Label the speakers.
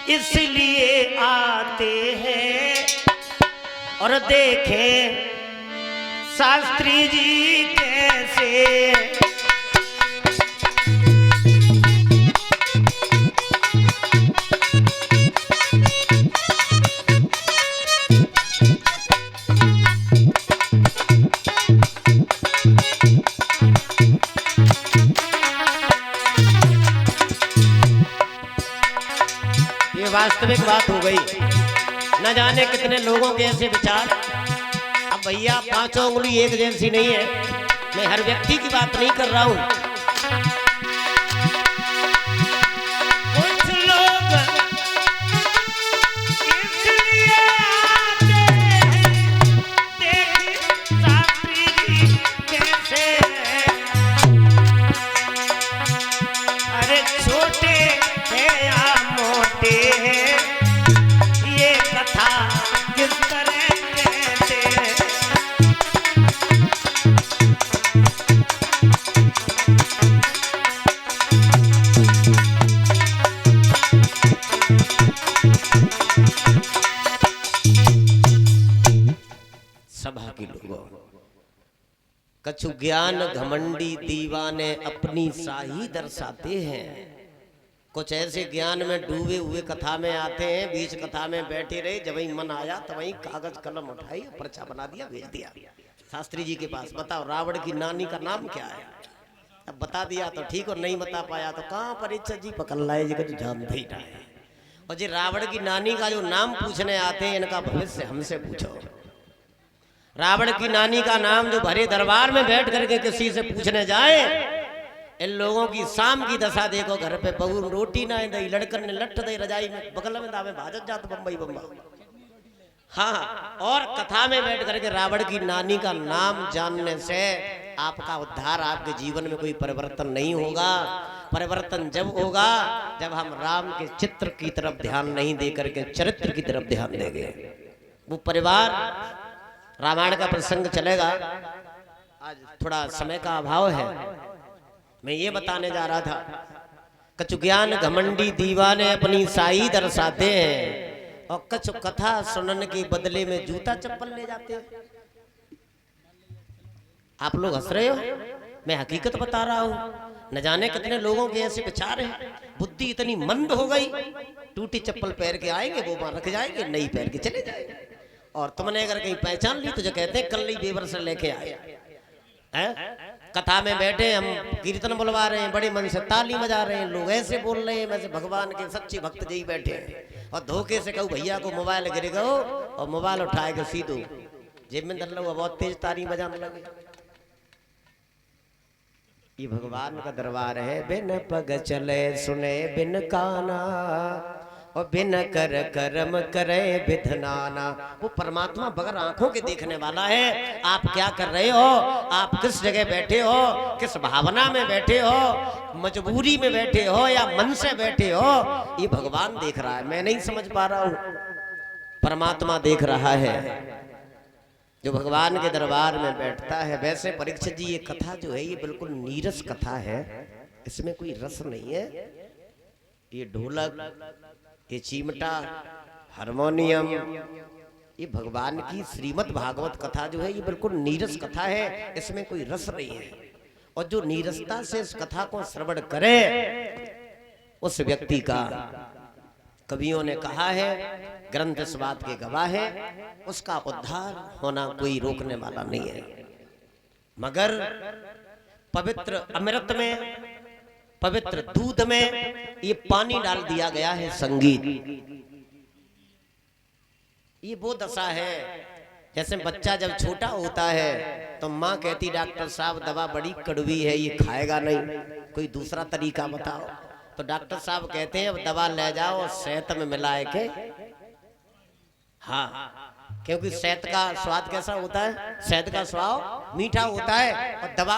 Speaker 1: इसलिए आते हैं और देखें शास्त्री जी कैसे। ये वास्तविक बात हो गई। न जाने कितने लोगों के ऐसे विचार। अब भैया पांचों उंगली एक जैसी नहीं है, मैं हर व्यक्ति की बात नहीं कर रहा हूं। कुछ लोग इसलिए आते हैं, देख शास्त्री जी कैसे। अरे छोटे हैं या मोटे हैं, ये कथा किस तरह कहते हैं। सभा के लोगों, कछु ज्ञान घमंडी दीवाने अपनी शाही दर्शाते हैं। कुछ ऐसे ज्ञान में डूबे हुए कथा में आते हैं, बीच कथा में बैठे रहे, जब वही मन आया तो वही कागज कलम उठाई, पर्चा बना दिया, भेज दिया शास्त्री जी के पास। बताओ रावण की नानी का नाम क्या है? अब बता दिया तो ठीक, और नहीं बता पाया तो कहाँ परीक्षा जी पकड़ लाए जी का जानते ही ना है। और जी रावण की नानी का जो नाम पूछने आते हैं, इनका भविष्य हमसे पूछो। रावण की नानी का नाम जो भरे दरबार में बैठ करके किसी से पूछने जाए, इन लोगों की शाम की दशा देखो। घर पे बहू रोटी ना दई, लड़कन ने लठ दई, रजाई में बगल में दावे भाजत जात बम्बई बम्बा। हाँ, और कथा में बैठ करके रावण की नानी का नाम जानने से आपका उद्धार, आपके जीवन में कोई परिवर्तन नहीं होगा। परिवर्तन जब होगा जब हम राम के चित्र की तरफ ध्यान नहीं दे करके चरित्र की तरफ ध्यान देंगे। वो परिवार, रामायण का प्रसंग चलेगा, आज थोड़ा समय का अभाव है। मैं ये बताने जा रहा था, कछु ज्ञान घमंडी दीवाने अपनी शाही दर्शाते हैं, और कछु कथा सुनने के बदले में जूता चप्पल ले जाते हैं। आप लोग हंस रहे हो, मैं हकीकत बता रहा हूं। न जाने कितने लोगों के ऐसे विचार हैं, बुद्धि इतनी मंद हो गई, टूटी चप्पल पहन के आएंगे, वो वहां रख जाएंगे, नई पहन के चले जाएंगे। और तुमने अगर कहीं पहचान ली तो जो कहते हैं कल ही बेवर से लेके आए हैं। कथा में बैठे हम कीर्तन बुलवा रहे हैं, बड़े मन से ताली बजा रहे हैं, लोग ऐसे बोल रहे हैं वैसे भगवान के सच्चे भक्त जी बैठे हैं। और धोखे से कहूँ भैया को मोबाइल गिर गो, और मोबाइल उठाए के सीधो जेब में धर लो, बहुत तेज ताली बजाने लगे। ये भगवान का दरबार है। बिन पग चले सुने बिन काना, और बिन कर कर्म करे विधनाना। वो परमात्मा बगैर आंखों के देखने वाला है। आप क्या कर रहे हो, आप किस जगह बैठे हो, किस भावना में बैठे हो, मजबूरी में बैठे हो या मन से बैठे हो, ये भगवान देख रहा है। मैं नहीं समझ पा रहा हूं, परमात्मा देख रहा है जो भगवान के दरबार में बैठता है। वैसे परीक्षित जी, ये कथा जो है ये बिल्कुल नीरस कथा है, इसमें कोई रस नहीं है। ये ढोलक, ये चिमटा, हारमोनियम, ये भगवान की श्रीमद् भागवत कथा जो है ये बिल्कुल नीरस कथा है, इसमें कोई रस नहीं है। और जो नीरसता से इस कथा को श्रवण करे, उस व्यक्ति का, कवियों ने कहा है, ग्रंथ इस बात के गवाह है, उसका उद्धार होना कोई रोकने वाला नहीं है। मगर पवित्र अमृत में, पवित्र दूध में ये पानी डाल दिया गया है संगीत। ये वो दशा है जैसे बच्चा जब छोटा होता है तो माँ कहती डॉक्टर साहब दवा बड़ी कड़वी है, ये खाएगा नहीं, कोई दूसरा तरीका बताओ। तो डॉक्टर साहब कहते हैं अब दवा ले जाओ शहद में मिलाए के। हाँ, क्योंकि शहद का स्वाद कैसा होता है, शहद का स्वाद मीठा होता है, और दवा